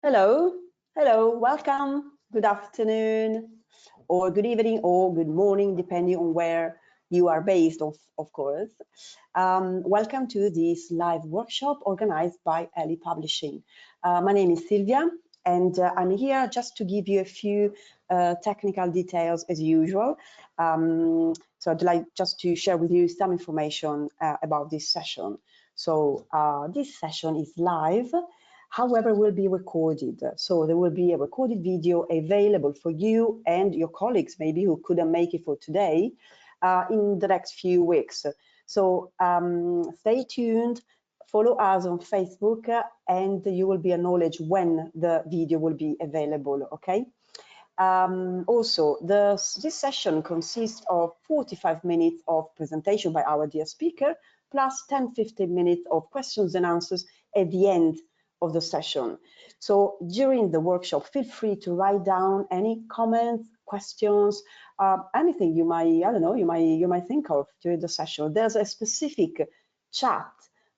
Hello, hello, welcome. Good afternoon, or good evening, or good morning, depending on where you are based, of course. Welcome to this live workshop organized by Ellie Publishing. My name is Silvia, and I'm here just to give you a few technical details as usual. So I'd like just to share with you some information about this session. So this session is live. However, will be recorded. So there will be a recorded video available for you and your colleagues, maybe who couldn't make it for today, in the next few weeks. So stay tuned, follow us on Facebook, and you will be acknowledged when the video will be available, okay? Also, this session consists of 45 minutes of presentation by our dear speaker, plus 10-15 minutes of questions and answers at the end of the session. So during the workshop, feel free to write down any comments, questions, anything you might, I don't know, you might think of during the session. There's a specific chat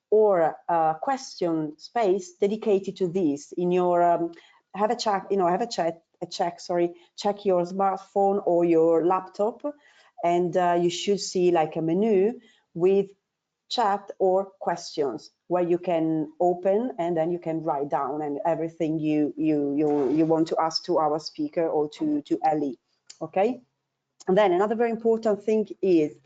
or question space dedicated to this in your check your smartphone or your laptop, and you should see like a menu with chat or questions where you can open and then you can write down and everything you want to ask to our speaker or to Ellie, okay? And then another very important thing is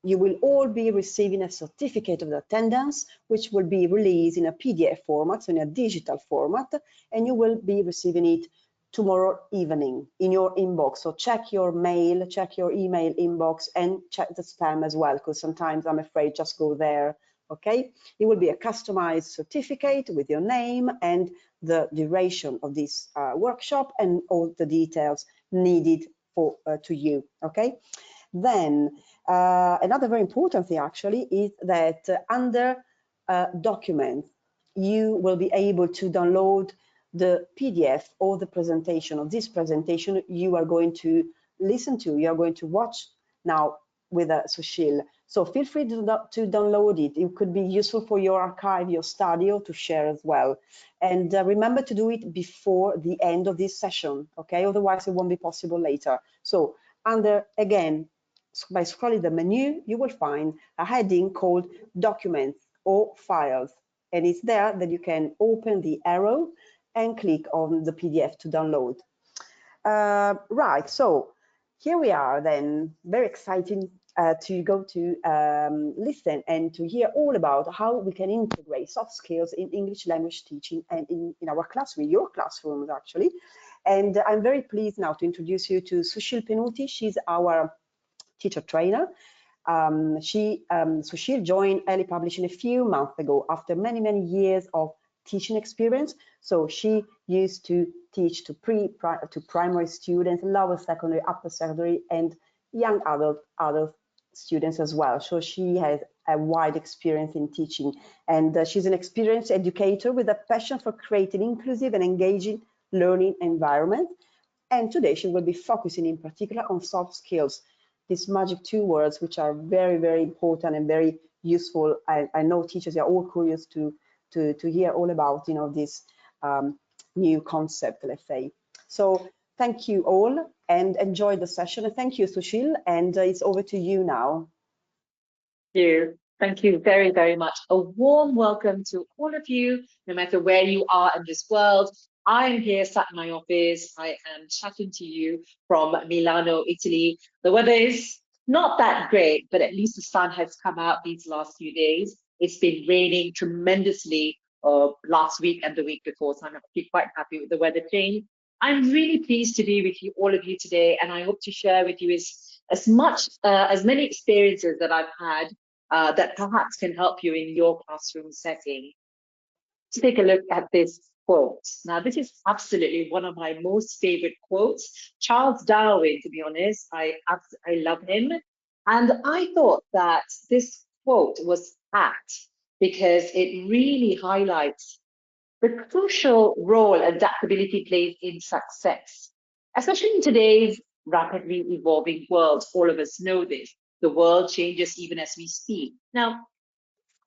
you will all be receiving a certificate of attendance, which will be released in a PDF format, so in a digital format, and you will be receiving it tomorrow evening in your inbox. So check your mail, check your email inbox, and check the spam as well, because sometimes I'm afraid just go there, okay? It will be a customized certificate with your name and the duration of this workshop and all the details needed for to you, okay? Then another very important thing actually is that under documents, you will be able to download the PDF or the presentation of this presentation you are going to listen to, you are going to watch now with Sushil. So feel free to download it. It could be useful for your archive, your study, or to share as well. And remember to do it before the end of this session, okay? Otherwise it won't be possible later. So under, again, by scrolling the menu, you will find a heading called Documents or Files. And it's there that you can open the arrow and click on the PDF to download. Right, so here we are then, very exciting to go to listen and to hear all about how we can integrate soft skills in English language teaching and in our classroom, your classrooms actually. And I'm very pleased now to introduce you to Sushil Penuti. She's our teacher trainer. Sushil joined Ellie Publishing a few months ago after many years of teaching experience. So she used to teach to primary students, lower secondary, upper secondary, and young adult students as well. So she has a wide experience in teaching, and she's an experienced educator with a passion for creating inclusive and engaging learning environment. And today she will be focusing in particular on soft skills, these magic two words, which are very important and very useful. I know teachers are all curious to hear all about, you know, this new concept, let's say. So thank you all and enjoy the session. And thank you, Sushil, and it's over to you now. Thank you very much. A warm welcome to all of you, no matter where you are in this world. I am here sat in my office. I am chatting to you from Milano, Italy. The weather is not that great, but at least the sun has come out these last few days. It's been raining tremendously last week and the week before, so I'm actually quite happy with the weather change. I'm really pleased to be with you, all of you today, and I hope to share with you as many experiences that I've had that perhaps can help you in your classroom setting. Let's take a look at this quote. Now, this is absolutely one of my most favorite quotes. Charles Darwin, to be honest, I love him. And I thought that this quote was apt because it really highlights the crucial role adaptability plays in success, especially in today's rapidly evolving world. All of us know this. The world changes even as we speak. Now,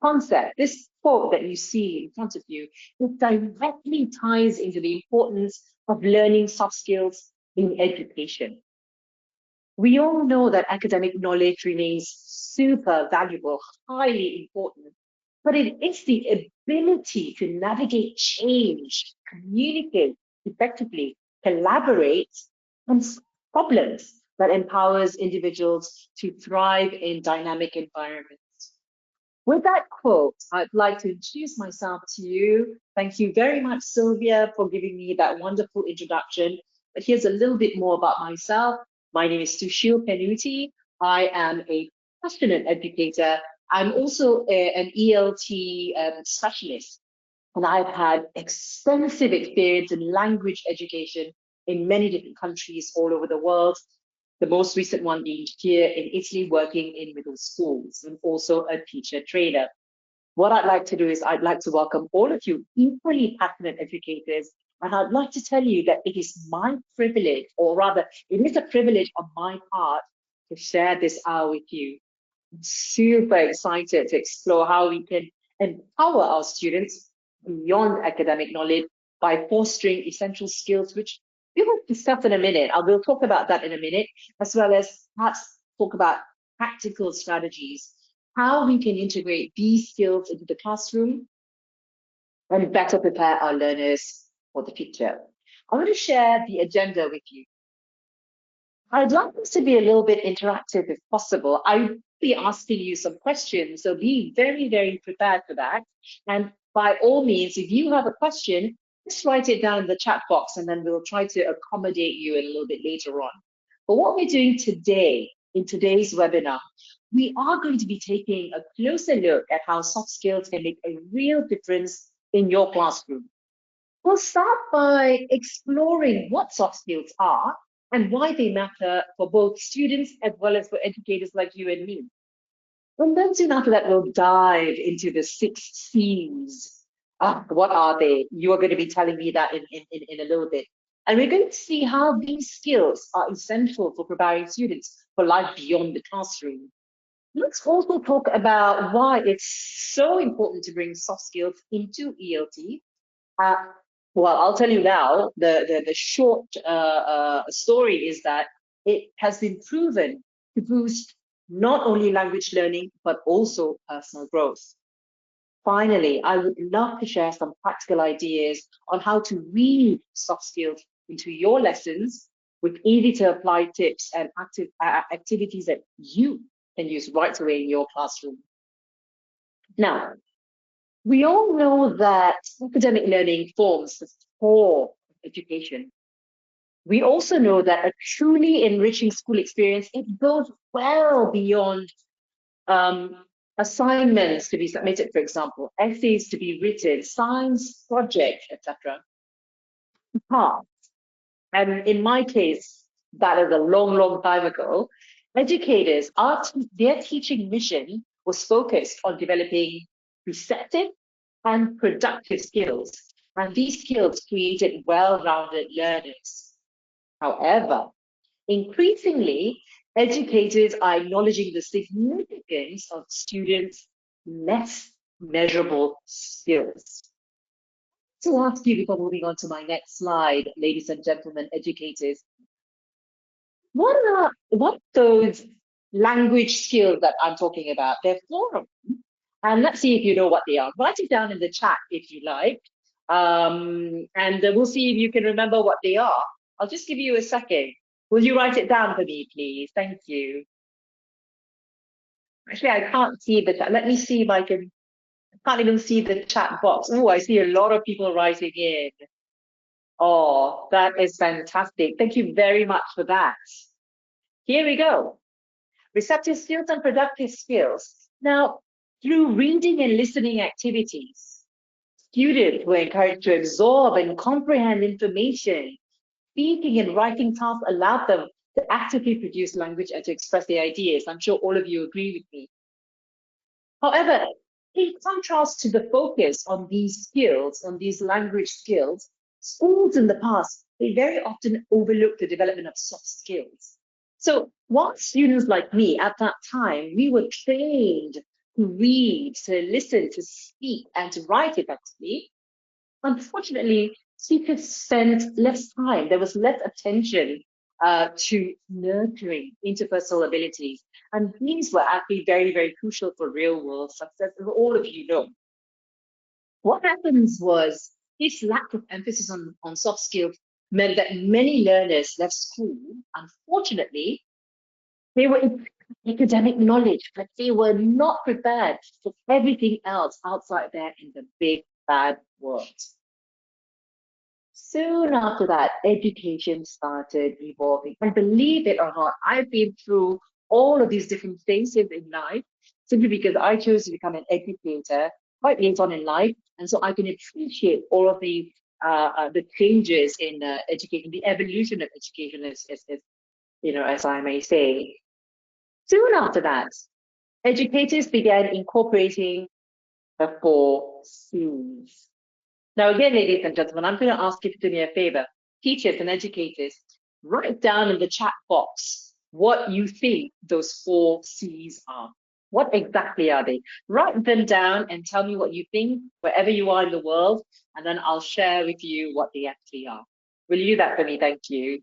concept, this quote that you see in front of you, it directly ties into the importance of learning soft skills in education. We all know that academic knowledge remains super valuable, highly important, but it is the ability to navigate change, communicate effectively, collaborate, and solve problems that empowers individuals to thrive in dynamic environments. With that quote, I'd like to introduce myself to you. Thank you very much, Sylvia, for giving me that wonderful introduction. But here's a little bit more about myself. My name is Sushil Penuti. I am a passionate educator. I'm also an ELT specialist, and I've had extensive experience in language education in many different countries all over the world. The most recent one being here in Italy, working in middle schools, and also a teacher trainer. What I'd like to do is I'd like to welcome all of you equally passionate educators, and I'd like to tell you that it is my privilege, or rather, it is a privilege on my part to share this hour with you. I'm super excited to explore how we can empower our students beyond academic knowledge by fostering essential skills, which we will discuss in a minute. I will talk about that in a minute, as well as perhaps talk about practical strategies, how we can integrate these skills into the classroom and better prepare our learners for the future. I want to share the agenda with you. I'd like this to be a little bit interactive if possible. I'll be asking you some questions, so be very, very prepared for that. And by all means, if you have a question, just write it down in the chat box and then we'll try to accommodate you a little bit later on. But what we're doing today, in today's webinar, we are going to be taking a closer look at how soft skills can make a real difference in your classroom. We'll start by exploring what soft skills are and why they matter for both students as well as for educators like you and me. And then soon after that, we'll dive into the 6 C's. What are they? You are going to be telling me that in a little bit. And we're going to see how these skills are essential for preparing students for life beyond the classroom. Let's also talk about why it's so important to bring soft skills into ELT. Well, I'll tell you now, the short story is that it has been proven to boost not only language learning, but also personal growth. Finally, I would love to share some practical ideas on how to weave soft skills into your lessons with easy to apply tips and activities that you can use right away in your classroom. Now, we all know that academic learning forms the core of education. We also know that a truly enriching school experience, it goes well beyond assignments to be submitted, for example, essays to be written, science projects, etc. And in my case, that is a long, long time ago, educators, their teaching mission was focused on developing receptive and productive skills. And these skills created well-rounded learners. However, increasingly, educators are acknowledging the significance of students' less measurable skills. To ask you before moving on to my next slide, ladies and gentlemen, educators, what are those language skills that I'm talking about? There are 4 of them, and let's see if you know what they are. Write it down in the chat if you like, and we'll see if you can remember what they are. I'll just give you a second. Will you write it down for me, please? Thank you. Actually, I can't see the chat. Let me see if I can. I can't even see the chat box. Oh, I see a lot of people writing in. Oh, that is fantastic. Thank you very much for that. Here we go. Receptive skills and productive skills. Now, through reading and listening activities, students were encouraged to absorb and comprehend information. Speaking and writing tasks allowed them to actively produce language and to express their ideas. I'm sure all of you agree with me. However, in contrast to the focus on these skills, on these language skills, schools in the past, they very often overlooked the development of soft skills. So while students like me at that time, we were trained to read, to listen, to speak, and to write effectively, unfortunately, teachers spent less time. There was less attention to nurturing interpersonal abilities. And these were actually very, very crucial for real world success, as all of you know. What happens was this lack of emphasis on soft skills meant that many learners left school, unfortunately, they were in academic knowledge, but they were not prepared for everything else outside there in the big bad world. Soon after that, education started evolving. And believe it or not, I've been through all of these different phases in life simply because I chose to become an educator quite late on in life. And so I can appreciate all of the changes in education, the evolution of education, as I may say. Soon after that, educators began incorporating the 4 Cs. Now, again, ladies and gentlemen, I'm going to ask you to do me a favor. Teachers and educators, write down in the chat box what you think those 4 Cs are. What exactly are they? Write them down and tell me what you think wherever you are in the world, and then I'll share with you what they actually are. Will you do that for me? Thank you.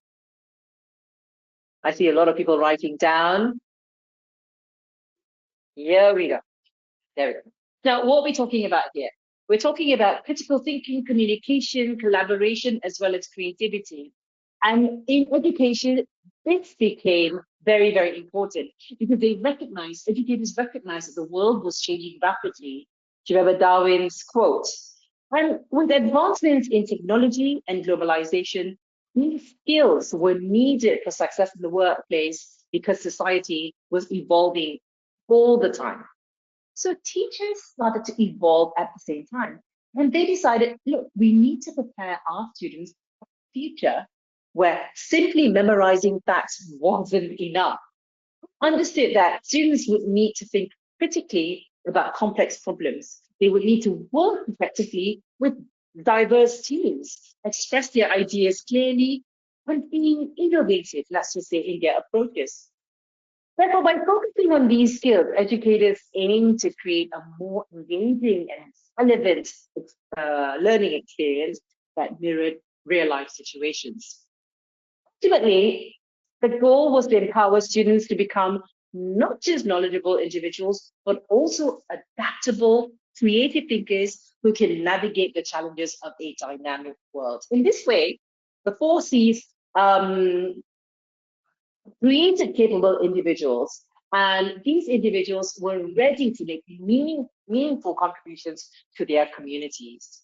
I see a lot of people writing down. Here we go. There we go. Now, what are we talking about here? We're talking about critical thinking, communication, collaboration, as well as creativity. And in education, this became very, very important because educators recognized that the world was changing rapidly. Do you remember Darwin's quote? And with advancements in technology and globalization, these skills were needed for success in the workplace because society was evolving all the time. So teachers started to evolve at the same time. And they decided, look, we need to prepare our students for the future where simply memorizing facts wasn't enough. Understood that students would need to think critically about complex problems. They would need to work effectively with diverse teams, express their ideas clearly, and be innovative, let's just say, in their approaches. Therefore, by focusing on these skills, educators aim to create a more engaging and relevant learning experience that mirrored real-life situations. Ultimately, the goal was to empower students to become not just knowledgeable individuals, but also adaptable, creative thinkers who can navigate the challenges of a dynamic world. In this way, the 4 Cs created capable individuals, and these individuals were ready to make meaningful contributions to their communities.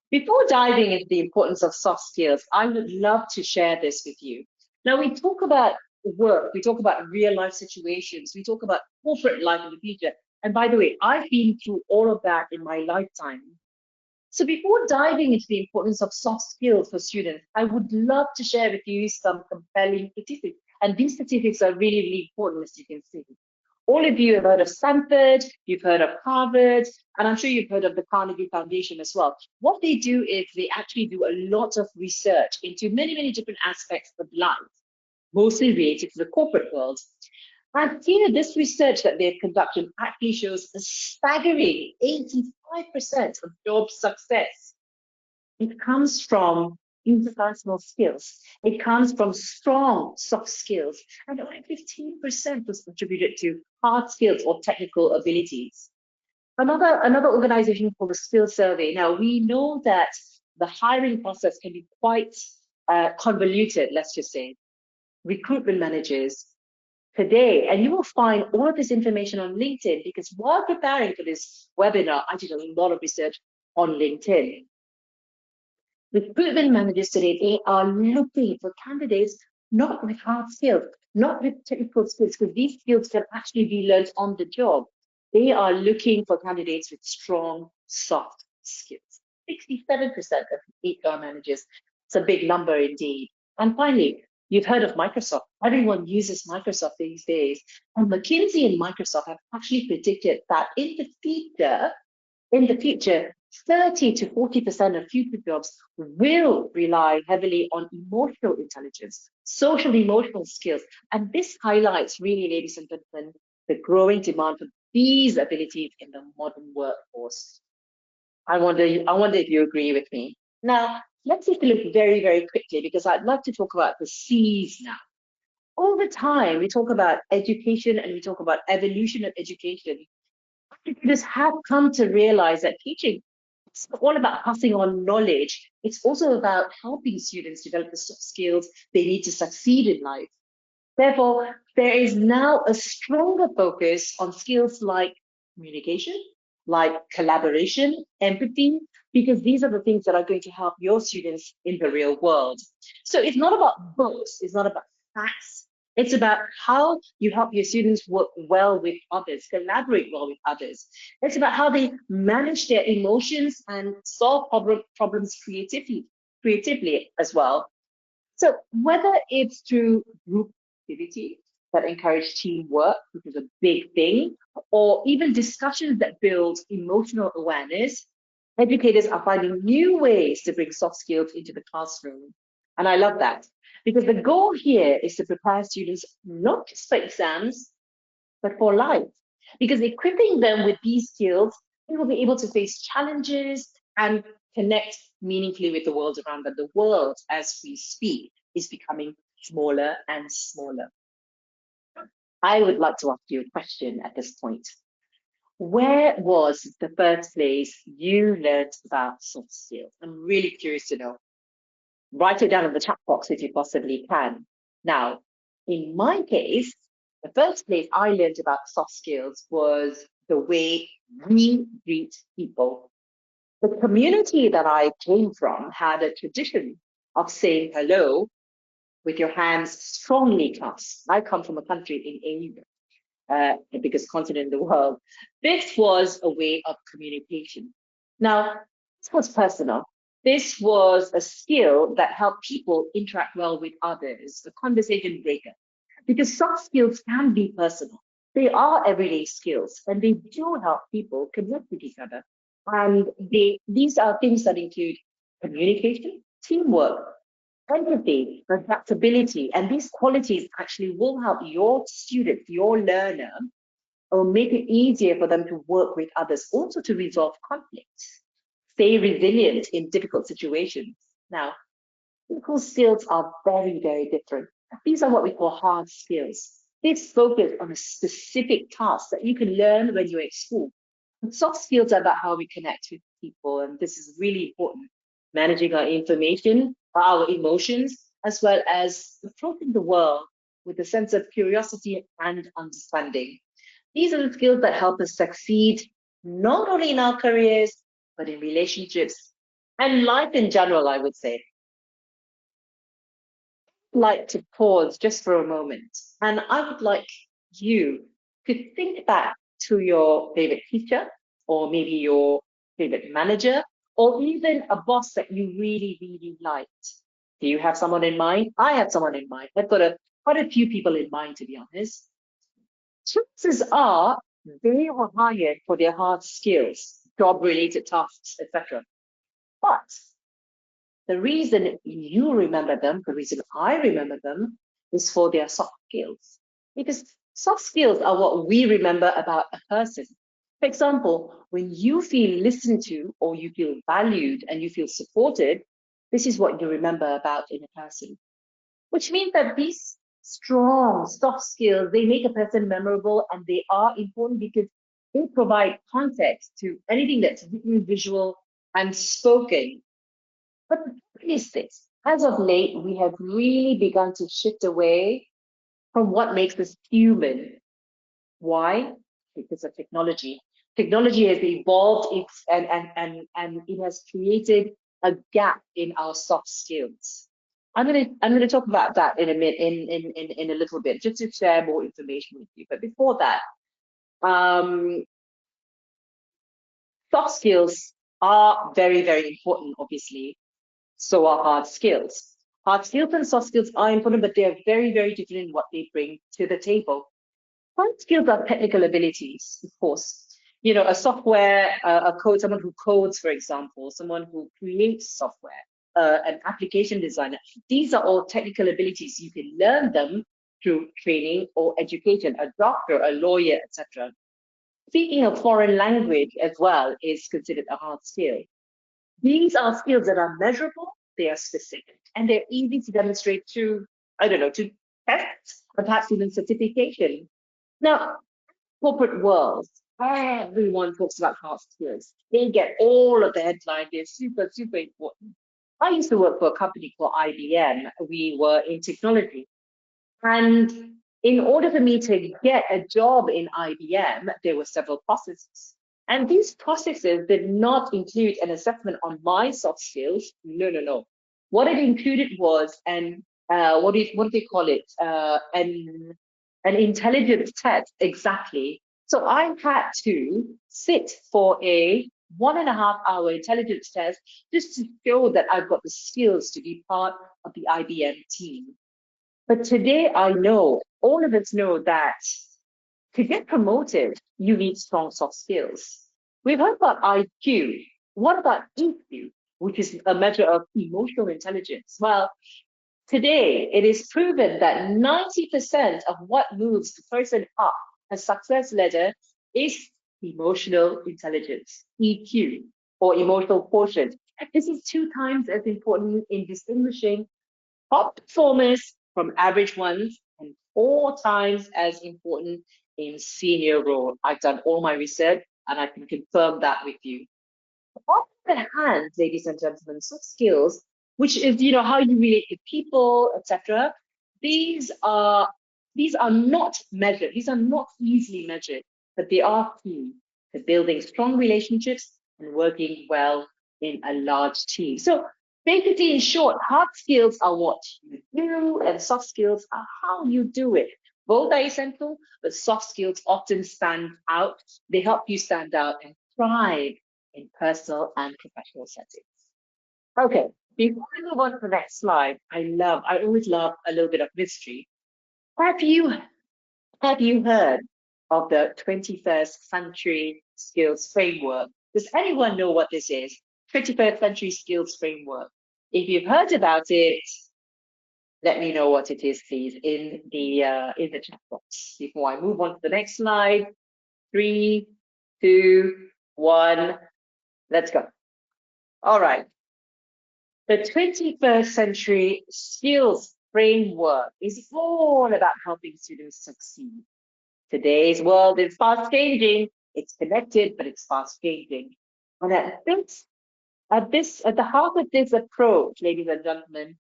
Before diving into the importance of soft skills, I would love to share this with you. Now, we talk about work, we talk about real life situations, we talk about corporate life in the future. And by the way, I've been through all of that in my lifetime. So before diving into the importance of soft skills for students, I would love to share with you some compelling statistics. And these statistics are really, really important, as you can see. All of you have heard of Stanford, you've heard of Harvard, and I'm sure you've heard of the Carnegie Foundation as well. What they do is they actually do a lot of research into many, many different aspects of life, mostly related to the corporate world. And here, this research that they've conducted actually shows a staggering 85% of job success. It comes from interpersonal skills. It comes from strong soft skills. And only 15% was attributed to hard skills or technical abilities. Another organization called the Skills Survey. Now, we know that the hiring process can be quite convoluted, let's just say. Recruitment managers, today, and you will find all of this information on LinkedIn because while preparing for this webinar, I did a lot of research on LinkedIn. Recruitment managers today, they are looking for candidates not with hard skills, not with technical skills, because these skills can actually be learned on the job. They are looking for candidates with strong, soft skills. 67% of HR managers. It's a big number indeed. And finally, you've heard of Microsoft. Everyone uses Microsoft these days. And McKinsey and Microsoft have actually predicted that in the future, 30 to 40% of future jobs will rely heavily on emotional intelligence, social emotional skills. And this highlights really, ladies and gentlemen, the growing demand for these abilities in the modern workforce. I wonder if you agree with me. Now, let's take a look very, very quickly, because I'd love to talk about the C's now. All the time, we talk about education and we talk about evolution of education. Educators have come to realize that teaching is all about passing on knowledge. It's also about helping students develop the soft skills they need to succeed in life. Therefore, there is now a stronger focus on skills like communication, like collaboration, empathy, because these are the things that are going to help your students in the real world. So it's not about books, it's not about facts. It's about how you help your students work well with others, collaborate well with others. It's about how they manage their emotions and solve problems creatively as well. So whether it's through group activity that encourage teamwork, which is a big thing, or even discussions that build emotional awareness, educators are finding new ways to bring soft skills into the classroom. And I love that, because the goal here is to prepare students not just for exams, but for life. Because equipping them with these skills, they will be able to face challenges and connect meaningfully with the world around them. The world, as we speak, is becoming smaller and smaller. I would like to ask you a question at this point. Where was the first place you learned about soft skills? I'm really curious to know. Write it down in the chat box if you possibly can. Now, in my case, the first place I learned about soft skills was the way we greet people. The community that I came from had a tradition of saying hello with your hands strongly clasped. I come from a country in Asia, the biggest continent in the world. This was a way of communication. Now, this was personal. This was a skill that helped people interact well with others, a conversation breaker. Because soft skills can be personal. They are everyday skills, and they do help people connect with each other. And these are things that include communication, teamwork, empathy, adaptability, and these qualities actually will help your student, your learner, or make it easier for them to work with others, also to resolve conflicts, stay resilient in difficult situations. Now, technical skills are very, very different. These are what we call hard skills. They focus on a specific task that you can learn when you're at school. And soft skills are about how we connect with people, and this is really important. Managing our information, our emotions, as well as approaching the world with a sense of curiosity and understanding. These are the skills that help us succeed, not only in our careers, but in relationships and life in general, I would say. Like to pause just for a moment, and I would like you to think back to your favorite teacher, or maybe your favorite manager, or even a boss that you really, really liked. Do you have someone in mind? I have someone in mind. I've got quite a few people in mind, to be honest. Chances are they were hired for their hard skills, job-related tasks, etc. But the reason you remember them, the reason I remember them, is for their soft skills. Because soft skills are what we remember about a person. For example, when you feel listened to, or you feel valued and you feel supported, this is what you remember about in a person. Which means that these strong soft skills, they make a person memorable, and they are important because they provide context to anything that's written, visual, and spoken. But the thing is this, as of late, we have really begun to shift away from what makes us human. Why? Because of technology. Technology has evolved and it has created a gap in our soft skills. I'm gonna talk about that in a minute, in a little bit, just to share more information with you. But before that, um, soft skills are very, very important, obviously. So are hard skills. Hard skills and soft skills are important, but they are very, very different in what they bring to the table. Hard skills are technical abilities, of course. You know, a software, a code, someone who codes, for example, someone who creates software, an application designer. These are all technical abilities. You can learn them, through training or education, a doctor, a lawyer, etc. Speaking of foreign language as well is considered a hard skill. These are skills that are measurable, they are specific, and they're easy to demonstrate through, I don't know, to tests or perhaps even certification. Now, corporate world, everyone talks about hard skills. They get all of the headlines. They're super, super important. I used to work for a company called IBM. We were in technology. And in order for me to get a job in IBM, there were several processes. And these processes did not include an assessment on my soft skills. No, no, no. What it included was what do they call it? An intelligence test, exactly. So I had to sit for a 1.5 hour intelligence test just to show that I've got the skills to be part of the IBM team. But today I know, all of us know that to get promoted, you need strong soft skills. We've heard about IQ. What about EQ, which is a measure of emotional intelligence? Well, today it is proven that 90% of what moves the person up a success ladder is emotional intelligence, EQ, or emotional quotient. This is 2 times as important in distinguishing top performers from average ones and 4 times as important in senior role. I've done all my research and I can confirm that with you. On the other hand, ladies and gentlemen, soft skills, which is how you relate to people, etc. These are not measured. These are not easily measured, but they are key to building strong relationships and working well in a large team. So basically, in short, hard skills are what you do, and soft skills are how you do it. Both are essential, but soft skills often stand out. They help you stand out and thrive in personal and professional settings. Okay, before I move on to the next slide, I always love a little bit of mystery. Have you heard of the 21st Century Skills Framework? Does anyone know what this is? 21st Century Skills Framework. If you've heard about it, let me know what it is, please, in the chat box. Before I move on to the next slide, 3, 2, 1, let's go. All right. The 21st Century Skills Framework is all about helping students succeed. Today's world is fast changing. It's connected, but it's fast changing. And at the heart of this approach, ladies and gentlemen,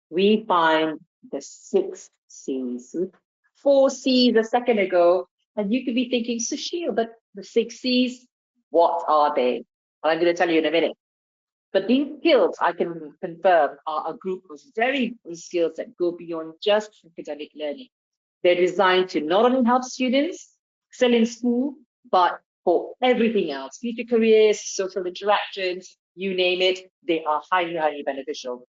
we find the 6 C's. 4 C's a second ago, and you could be thinking, Sushil, but the 6 C's, what are they? Well, I'm going to tell you in a minute. But these skills, I can confirm, are a group of very important skills that go beyond just academic learning. They're designed to not only help students excel in school, but for everything else, future careers, social interactions, you name it, they are highly, highly beneficial.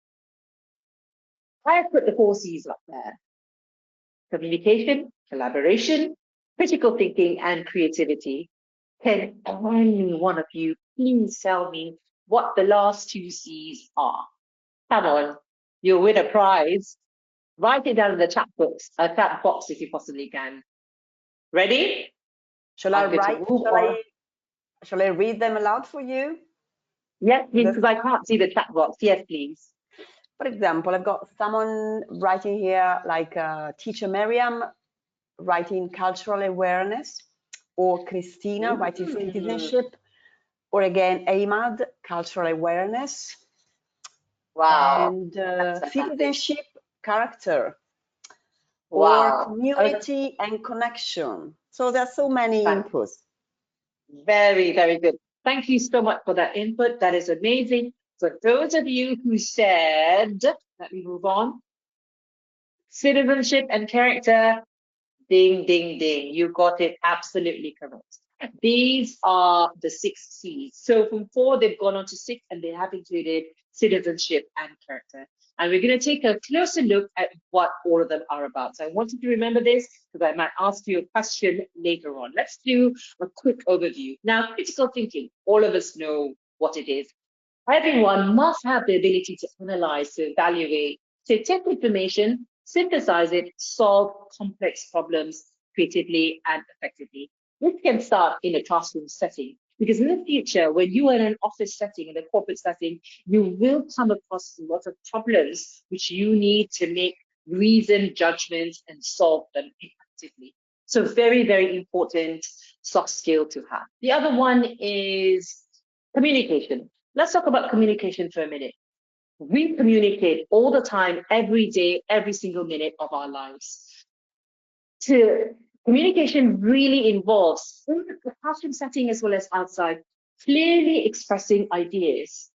I have put the 4 C's up there. Communication, collaboration, critical thinking, and creativity. Can any one of you please tell me what the last 2 C's are? Come on, you'll win a prize. Write it down in the chat box if you possibly can. Ready? Shall I read them aloud for you? Yes, because I can't see the chat box. Yes, please. For example, I've got someone writing here, like teacher Miriam writing cultural awareness, or Christina writing citizenship, or again Ahmad, cultural awareness. Wow. And citizenship, character. Wow. Or community and connection. So there are so many inputs. Very, very good. Thank you so much for that input. That is amazing. For those of you who said, let me move on, citizenship and character, ding, ding, ding. You got it absolutely correct. These are the 6 C's. So from 4, they've gone on to 6, and they have included citizenship and character. And we're going to take a closer look at what all of them are about. So I want you to remember this because I might ask you a question later on. Let's do a quick overview. Now, critical thinking, all of us know what it is. Everyone must have the ability to analyze, to evaluate, to take information, synthesize it, solve complex problems creatively and effectively. This can start in a classroom setting, because in the future, when you are in an office setting, in a corporate setting, you will come across a lot of problems which you need to make reasoned judgments and solve them effectively. So very, very important soft skill to have. The other one is communication. Let's talk about communication for a minute. We communicate all the time, every day, every single minute of our lives. Communication really involves, in the classroom setting as well as outside, clearly expressing ideas,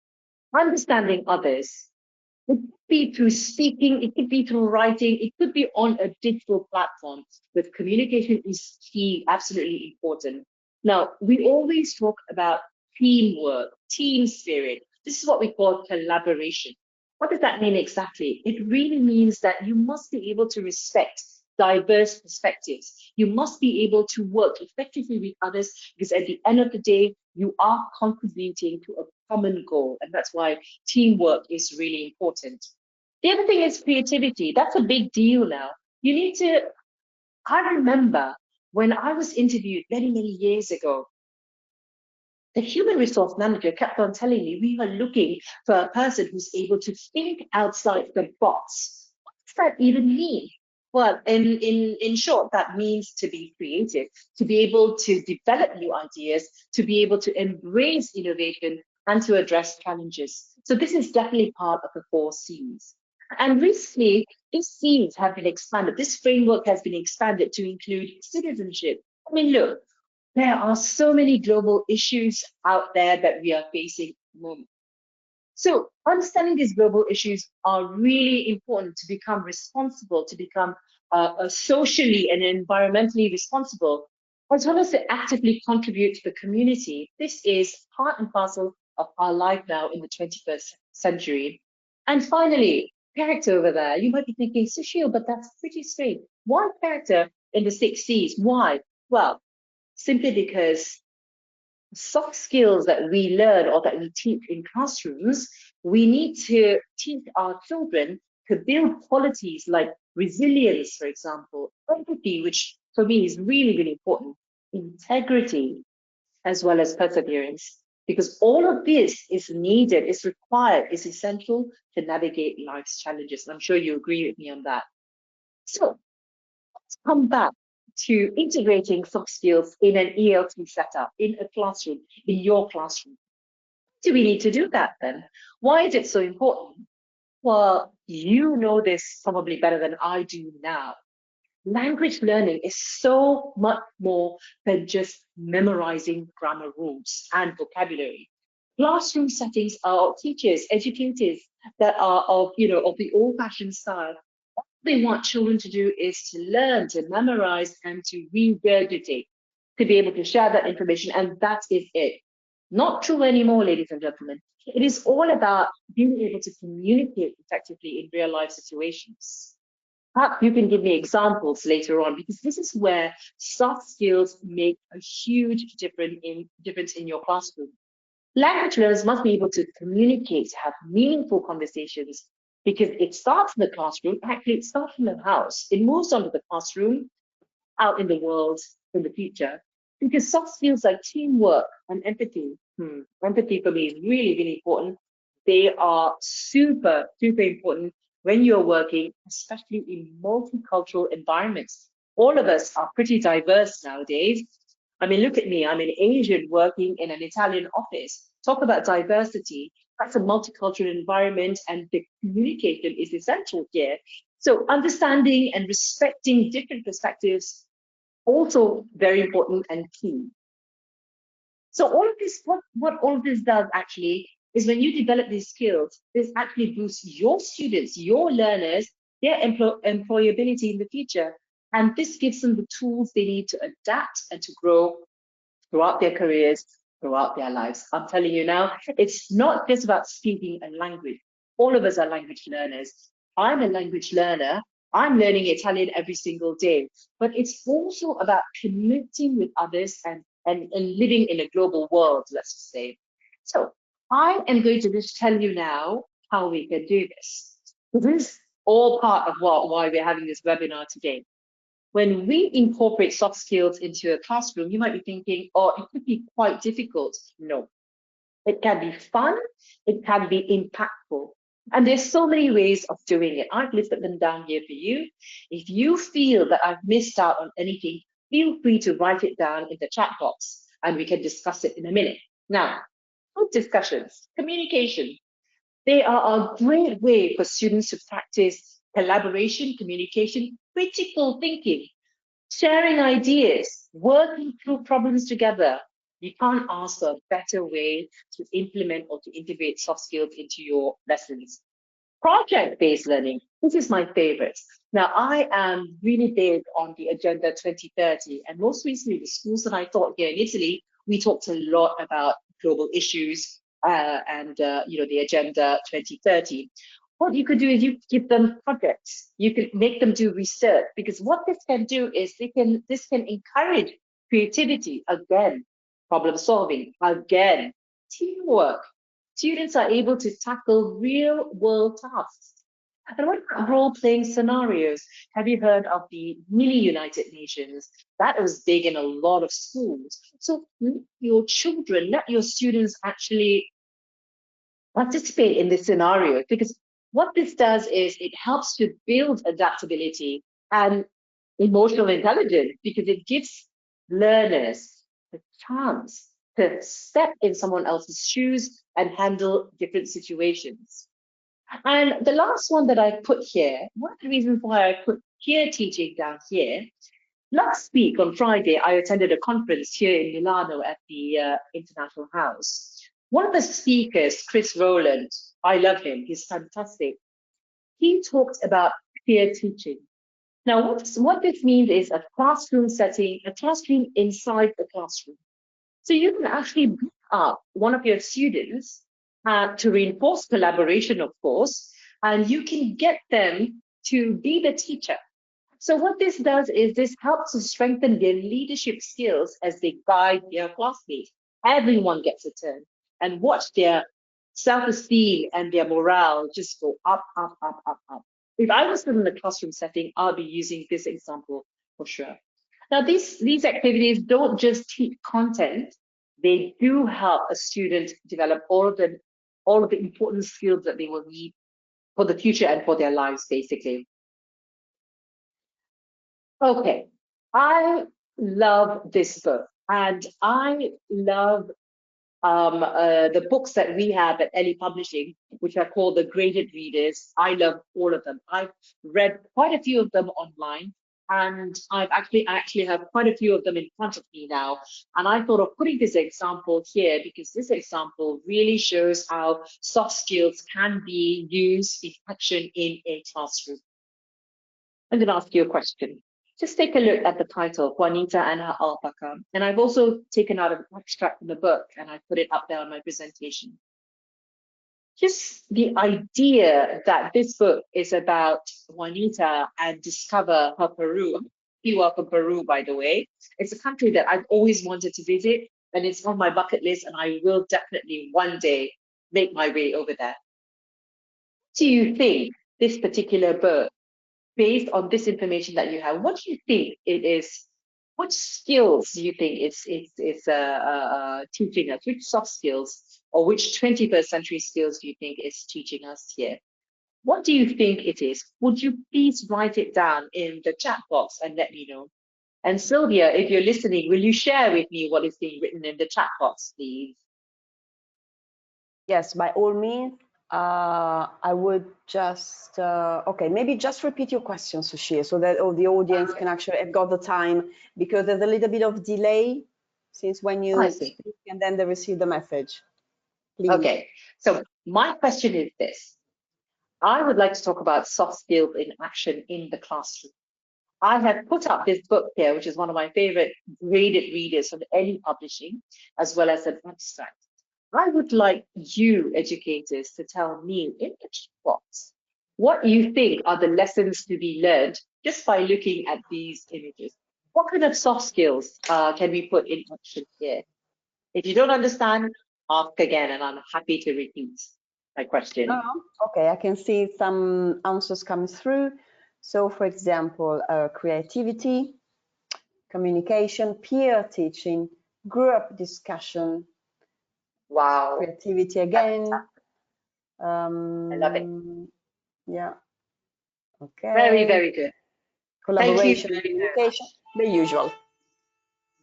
understanding others. It could be through speaking, it could be through writing, it could be on a digital platform, but communication is key, absolutely important. Now, we always talk about teamwork, team spirit. This is what we call collaboration. What does that mean exactly? It really means that you must be able to respect diverse perspectives. You must be able to work effectively with others, because at the end of the day, you are contributing to a common goal. And that's why teamwork is really important. The other thing is creativity. That's a big deal now. You need to, I remember when I was interviewed many, many years ago, the human resource manager kept on telling me we were looking for a person who's able to think outside the box. What does that even mean? Well, in short, that means to be creative, to be able to develop new ideas, to be able to embrace innovation and to address challenges. So this is definitely part of the 4 Cs. And recently, these Cs have been expanded. This framework has been expanded to include citizenship. I mean, look, there are so many global issues out there that we are facing at the moment. So understanding these global issues are really important to become responsible, to become socially and environmentally responsible, as well as to actively contribute to the community. This is part and parcel of our life now in the 21st century. And finally, character over there. You might be thinking, Sushil, but that's pretty straight. Why character in the 6 Cs? Why? Well, simply because soft skills that we learn or that we teach in classrooms, we need to teach our children to build qualities like resilience, for example, empathy, which for me is really, really important, integrity, as well as perseverance, because all of this is needed, is required, is essential to navigate life's challenges. And I'm sure you agree with me on that. So let's come back to integrating soft skills in an ELT setup, in a classroom, in your classroom. Do we need to do that then? Why is it so important? Well, you know this probably better than I do now. Language learning is so much more than just memorizing grammar rules and vocabulary. Classroom settings are teachers, educators that are of the old-fashioned style. All they want children to do is to learn, to memorize, and to regurgitate, to be able to share that information, and that is it. Not true anymore, ladies and gentlemen. It is all about being able to communicate effectively in real life situations. Perhaps you can give me examples later on, because this is where soft skills make a huge difference in your classroom. Language learners must be able to communicate, have meaningful conversations, because it starts in the classroom. Actually, it starts in the house. It moves on to the classroom, out in the world in the future. Because soft skills like teamwork and empathy, empathy for me is really, really important. They are super, super important when you're working, especially in multicultural environments. All of us are pretty diverse nowadays. I mean, look at me, I'm an Asian working in an Italian office. Talk about diversity. That's a multicultural environment, and the communication is essential here. So understanding and respecting different perspectives, also very important and key. So all of this, what all of this does actually is, when you develop these skills, this actually boosts your students, your learners, their employability in the future. And this gives them the tools they need to adapt and to grow throughout their careers, throughout their lives. I'm telling you now, it's not just about speaking a language. All of us are language learners. I'm a language learner. I'm learning Italian every single day, but it's also about connecting with others and living in a global world, let's just say. So I am going to just tell you now how we can do this. This is all part of why we're having this webinar today. When we incorporate soft skills into a classroom, you might be thinking, oh, it could be quite difficult. No, it can be fun, it can be impactful. And there's so many ways of doing it. I've listed them down here for you. If you feel that I've missed out on anything, feel free to write it down in the chat box and we can discuss it in a minute. Now, group discussions, communication. They are a great way for students to practice collaboration, communication, critical thinking, sharing ideas, working through problems together. You can't ask for a better way to implement or to integrate soft skills into your lessons. Project-based learning, this is my favorite. Now, I am really big on the Agenda 2030, and most recently, the schools that I taught here in Italy, we talked a lot about global issues and the Agenda 2030. What you could do is you give them projects. You can make them do research, because what this can do is this can encourage creativity again, problem solving again, teamwork. Students are able to tackle real world tasks. And what about role-playing scenarios? Have you heard of the mini United Nations? That was big in a lot of schools. So let your children, let your students actually participate in this scenario, because what this does is it helps to build adaptability and emotional intelligence, because it gives learners the chance to step in someone else's shoes and handle different situations. And the last one that I put here, one of the reasons why I put peer teaching down here, last week on Friday, I attended a conference here in Milano at the International House. One of the speakers, Chris Rowland, I love him, he's fantastic. He talked about peer teaching. Now, what this means is a classroom setting, a classroom inside the classroom. So you can actually pick up one of your students to reinforce collaboration, of course, and you can get them to be the teacher. So what this does is this helps to strengthen their leadership skills as they guide their classmates. Everyone gets a turn, and watch their self-esteem and their morale just go up, up, up, up, up. If I was in the classroom setting, I'll be using this example for sure. Now, these activities don't just teach content, they do help a student develop all of the important skills that they will need for the future and for their lives, basically. Okay, I love this book, and I love the books that we have at Ellie Publishing, which are called the Graded Readers. I love all of them. I've read quite a few of them online, and I actually have quite a few of them in front of me now. And I thought of putting this example here because this example really shows how soft skills can be used in action in a classroom. I'm going to ask you a question. Just take a look at the title, Juanita and her alpaca. And I've also taken out an extract from the book and I put it up there on my presentation. Just the idea that this book is about Juanita and discover her Peru. You are from Peru, by the way. It's a country that I've always wanted to visit, and it's on my bucket list, and I will definitely one day make my way over there. Do you think this particular book, based on this information that you have, what do you think it is? What skills do you think it's teaching us? Which soft skills or which 21st century skills do you think it's teaching us here? What do you think it is? Would you please write it down in the chat box and let me know? And Sylvia, if you're listening, will you share with me what is being written in the chat box, please? Yes, by all means. I would just, okay, maybe just repeat your question, Sushil, so that the audience can actually have got the time, because there's a little bit of delay since when you speak and then they receive the message. Please. Okay, so my question is this. I would like to talk about soft skills in action in the classroom. I have put up this book here, which is one of my favorite graded readers from Ellie Publishing, as well as an abstract. I would like you educators to tell me in the chat box what you think are the lessons to be learned just by looking at these images. What kind of soft skills can we put in action here? If you don't understand, ask again and I'm happy to repeat. my question. Okay, I can see some answers coming through. So, for example, creativity, communication, peer teaching, group discussion. Wow. Creativity again. I love it. Yeah. Okay. Very, very good. Collaboration, Thank you communication, the usual.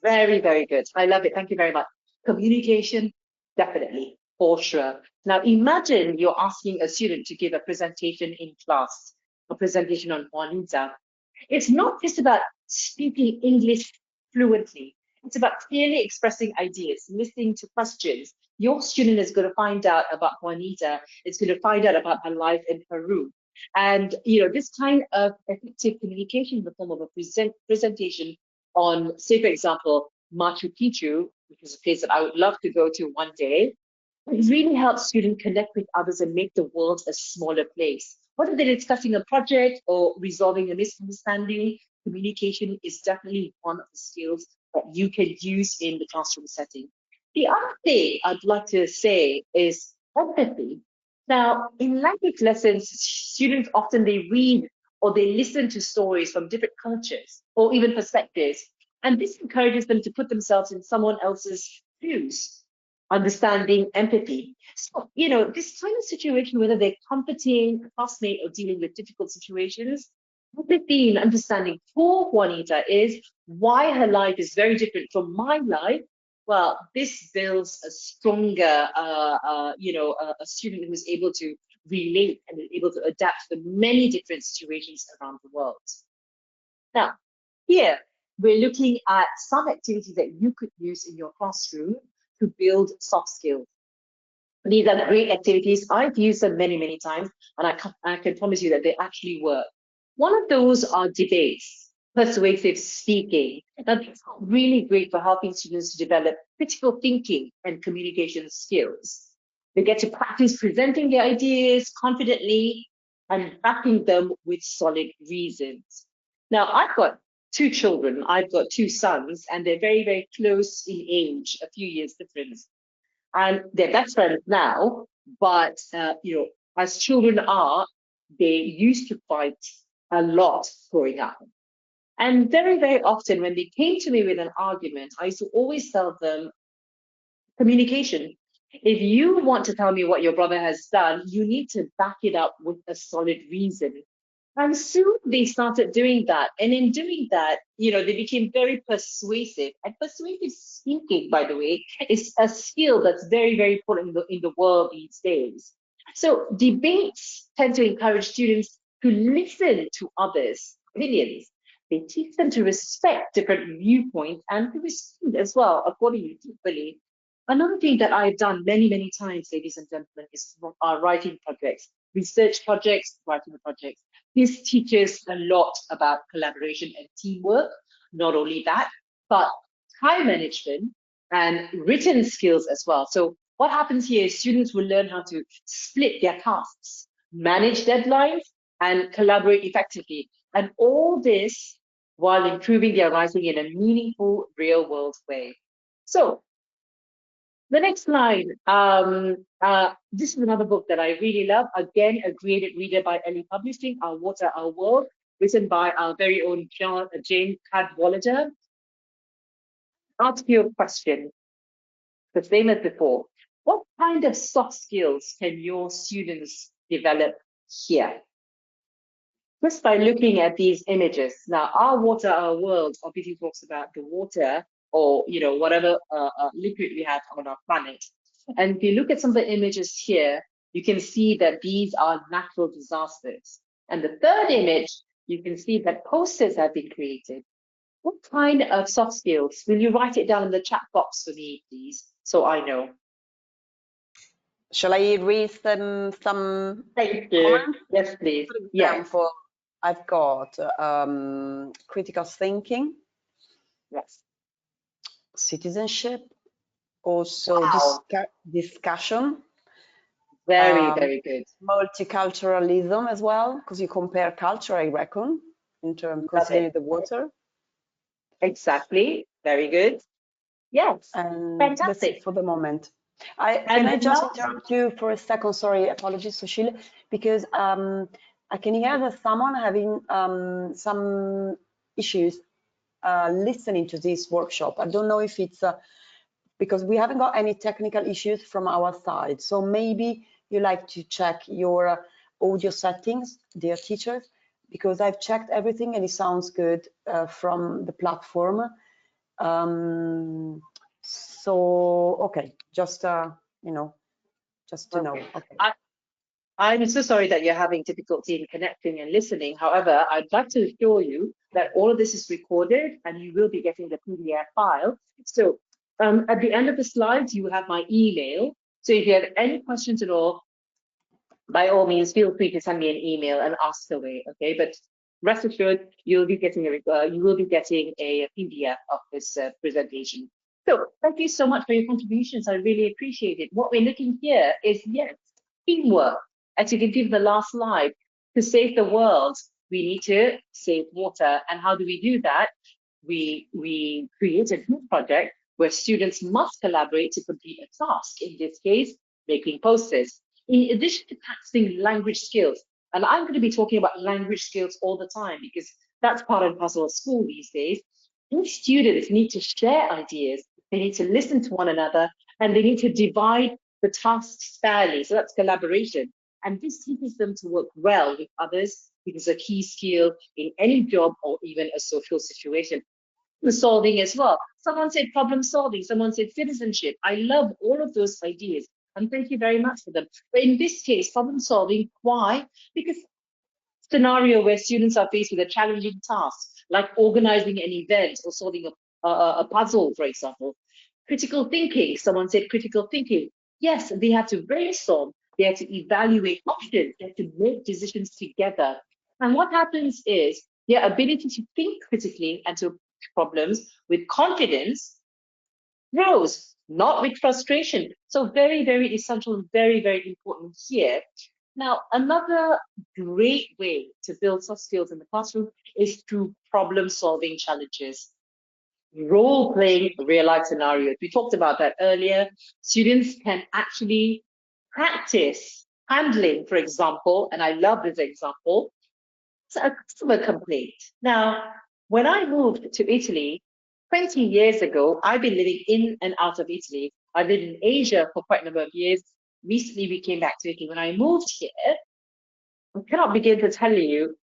very, very good. I love it. Thank you very much. Communication, definitely, for sure. Now, imagine you're asking a student to give a presentation in class, a presentation on Juanita. It's not just about speaking English fluently. It's about clearly expressing ideas, listening to questions. Your student is going to find out about Juanita. It's going to find out about her life in Peru. And, this kind of effective communication in the form of a presentation on, say, for example, Machu Picchu, which is a place that I would love to go to one day. It really helps students connect with others and make the world a smaller place. Whether they're discussing a project or resolving a misunderstanding, communication is definitely one of the skills that you can use in the classroom setting. The other thing I'd like to say is empathy. Now, in language lessons, students often they read or they listen to stories from different cultures or even perspectives. And this encourages them to put themselves in someone else's shoes, understanding empathy. So, this kind of situation, whether they're comforting a classmate or dealing with difficult situations, empathy and understanding for Juanita is why her life is very different from my life. Well, this builds a stronger, a student who is able to relate and is able to adapt to the many different situations around the world. Now, here we're looking at some activities that you could use in your classroom to build soft skills. These are great activities. I've used them many, many times, and I can promise you that they actually work. One of those are debates, persuasive speaking. Now, that's really great for helping students to develop critical thinking and communication skills. They get to practice presenting their ideas confidently and backing them with solid reasons. Now, I've got two children. I've got two sons, and they're very, very close in age, a few years difference. And they're best friends now, but as children are, they used to fight a lot growing up. And very, very often when they came to me with an argument, I used to always tell them communication. If you want to tell me what your brother has done, you need to back it up with a solid reason. And soon they started doing that. And in doing that, they became very persuasive. And persuasive speaking, by the way, is a skill that's very, very important in the world these days. So debates tend to encourage students to listen to others' opinions. They teach them to respect different viewpoints and to respond as well accordingly, equally. Another thing that I've done many, many times, ladies and gentlemen, is writing projects, research projects, writing projects. This teaches a lot about collaboration and teamwork. Not only that, but time management and written skills as well. So what happens here is students will learn how to split their tasks, manage deadlines, and collaborate effectively. And all this while improving their writing in a meaningful, real-world way. So the next slide. This is another book that I really love. Again, a graded reader by Ellie Publishing, Our Water, Our World, written by our very own Jane Cadwallader. Ask you a question, the same as before. What kind of soft skills can your students develop here? Just by looking at these images. Now, Our Water, Our World obviously talks about the water or, whatever liquid we have on our planet. And if you look at some of the images here, you can see that these are natural disasters. And the third image, you can see that posters have been created. What kind of soft skills? Will you write it down in the chat box for me, please, so I know? Shall I read some Thank you. comments? Yes, please. For example, I've got critical thinking, Yes. citizenship, also discussion. Very, very good. Multiculturalism as well, because you compare culture, I reckon, in terms of considering the water. Exactly. Very good. Yes. And Fantastic. that's it for the moment. Can I And just last, interrupt you for a second? Sorry, apologies, Sushil, because I can hear that someone having some issues listening to this workshop. I don't know if it's because we haven't got any technical issues from our side. So maybe you like to check your audio settings, dear teachers, because I've checked everything and it sounds good from the platform. So, okay, just, you know, just to know. okay. Okay. I'm so sorry that you're having difficulty in connecting and listening. However, I'd like to assure you that all of this is recorded and you will be getting the PDF file. So at the end of the slides, you have my email. So if you have any questions at all, by all means, feel free to send me an email and ask away. Okay, but rest assured, you will be getting a PDF of this presentation. So thank you so much for your contributions. I really appreciate it. What we're looking here is, yes, teamwork. As you can see in the last slide, to save the world, we need to save water. And how do we do that? We create a group project where students must collaborate to complete a task. In this case, making posters. In addition to practicing language skills, and I'm going to be talking about language skills all the time because that's part and parcel of school these days. These students need to share ideas, they need to listen to one another, and they need to divide the tasks fairly. So that's collaboration. And this teaches them to work well with others, which is a key skill in any job or even a social situation. Solving as well. Someone said problem solving, someone said citizenship. I love all of those ideas and thank you very much for them. But in this case, problem solving, why? Because scenario where students are faced with a challenging task, like organizing an event or solving a puzzle, for example. Critical thinking, someone said critical thinking. Yes, they have to brainstorm, they have to evaluate options, they have to make decisions together. And what happens is their ability to think critically and to problems with confidence grows, not with frustration. So very, very essential and very, very important here. Now, another great way to build soft skills in the classroom is through problem solving challenges. Role playing real life scenarios. We talked about that earlier. Students can actually practice handling, for example, and I love this example, it's a customer complaint. Now, when I moved to Italy 20 years ago, I've been living in and out of Italy. I've lived in Asia for quite a number of years. Recently, we came back to Italy. When I moved here, I cannot begin to tell you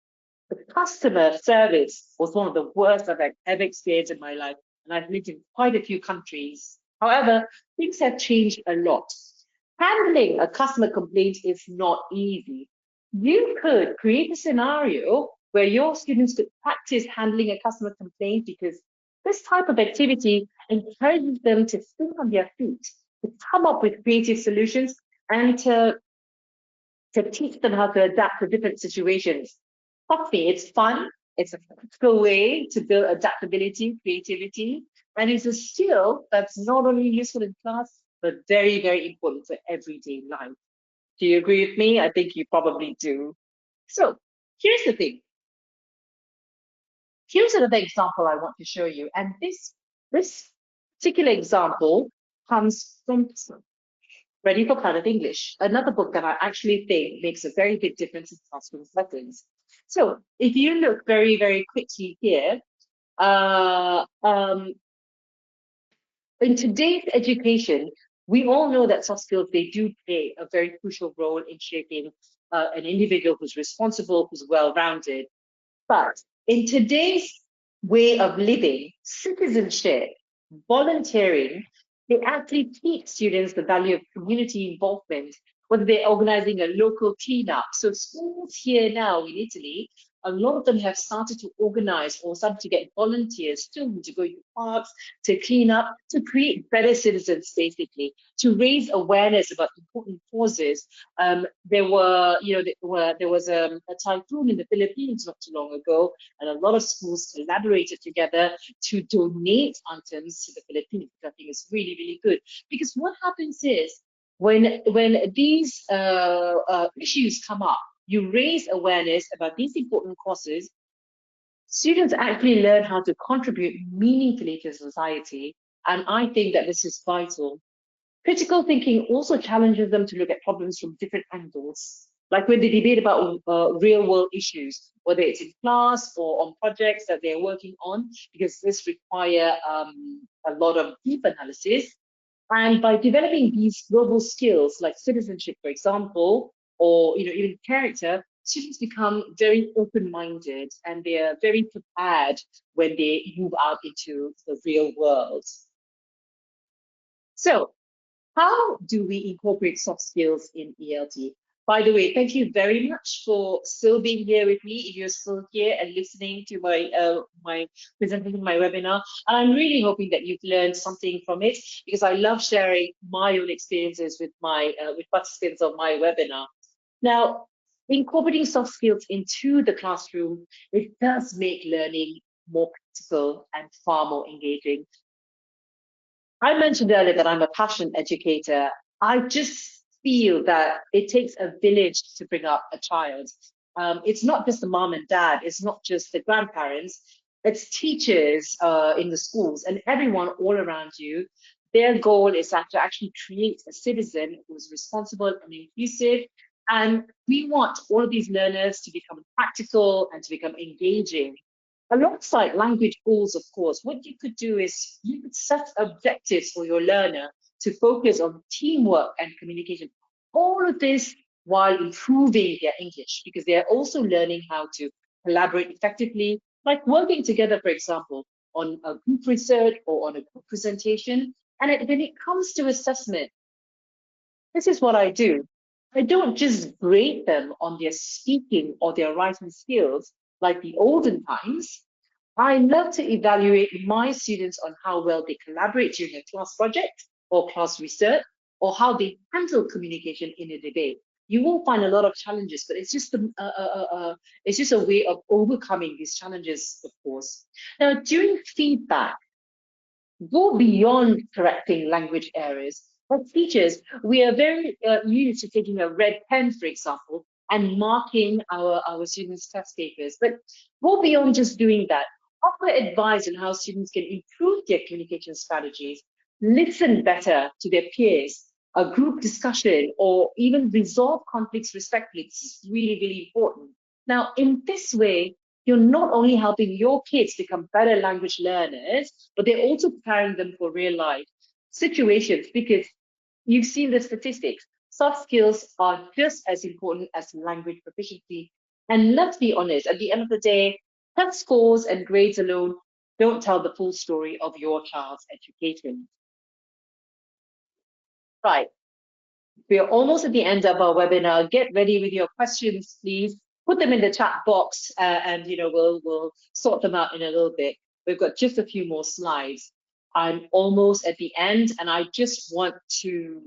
the customer service was one of the worst I've ever experienced in my life. And I've lived in quite a few countries. However, things have changed a lot. Handling a customer complaint is not easy. You could create a scenario where your students could practice handling a customer complaint because this type of activity encourages them to think on their feet, to come up with creative solutions, and to teach them how to adapt to different situations. Trust me, it's fun. It's a practical way to build adaptability, creativity, and it's a skill that's not only useful in class, but very, very important for everyday life. Do you agree with me? I think you probably do. So here's the thing. Here's another example I want to show you. And this particular example comes from Ready for Planet English, another book that I actually think makes a very big difference in classroom settings. So if you look very, very quickly here, uh, um, in today's education, we all know that soft skills, they do play a very crucial role in shaping an individual who's responsible, who's well-rounded. But in today's way of living, citizenship, volunteering, they actually teach students the value of community involvement, whether they're organizing a local cleanup. So schools here now in Italy, a lot of them have started to organize or started to get volunteers too to go to parks, to clean up, to create better citizens, basically, to raise awareness about important causes. There was a typhoon in the Philippines not too long ago, and a lot of schools collaborated together to donate items to the Philippines, which I think is really, really good. Because what happens is when these issues come up, you raise awareness about these important causes, students actually learn how to contribute meaningfully to society. And I think that this is vital. Critical thinking also challenges them to look at problems from different angles, like when they debate about real world issues, whether it's in class or on projects that they're working on, because this require a lot of deep analysis. And by developing these global skills like citizenship, for example, or even character, students become very open-minded and they are very prepared when they move out into the real world. So how do we incorporate soft skills in ELT? By the way, thank you very much for still being here with me. If you're still here and listening to my presentation, my webinar, and I'm really hoping that you've learned something from it, because I love sharing my own experiences with my with participants of my webinar. Now, incorporating soft skills into the classroom, it does make learning more practical and far more engaging. I mentioned earlier that I'm a passionate educator. I just feel that it takes a village to bring up a child. It's not just the mom and dad, it's not just the grandparents, it's teachers in the schools and everyone all around you. Their goal is to actually create a citizen who's responsible and inclusive. And we want all of these learners to become practical and to become engaging. Alongside language goals, of course, what you could do is you could set objectives for your learner to focus on teamwork and communication. All of this while improving their English, because they are also learning how to collaborate effectively, like working together, for example, on a group research or on a group presentation. And when it comes to assessment, this is what I do. I don't just grade them on their speaking or their writing skills like the olden times. I love to evaluate my students on how well they collaborate during a class project or class research, or how they handle communication in a debate. You will find a lot of challenges, but it's just a way of overcoming these challenges, of course. Now, during feedback, go beyond correcting language errors. As teachers, we are very used to taking a red pen, for example, and marking our students' test papers. But go beyond just doing that. Offer advice on how students can improve their communication strategies, listen better to their peers, a group discussion, or even resolve conflicts respectfully. This is really, really important. Now, in this way, you're not only helping your kids become better language learners, but they're also preparing them for real life situations, because you've seen the statistics. Soft skills are just as important as language proficiency. And let's be honest, at the end of the day, test scores and grades alone don't tell the full story of your child's education. Right. We're almost at the end of our webinar. Get ready with your questions, please. Put them in the chat box, and we'll sort them out in a little bit. We've got just a few more slides. I'm almost at the end, and I just want to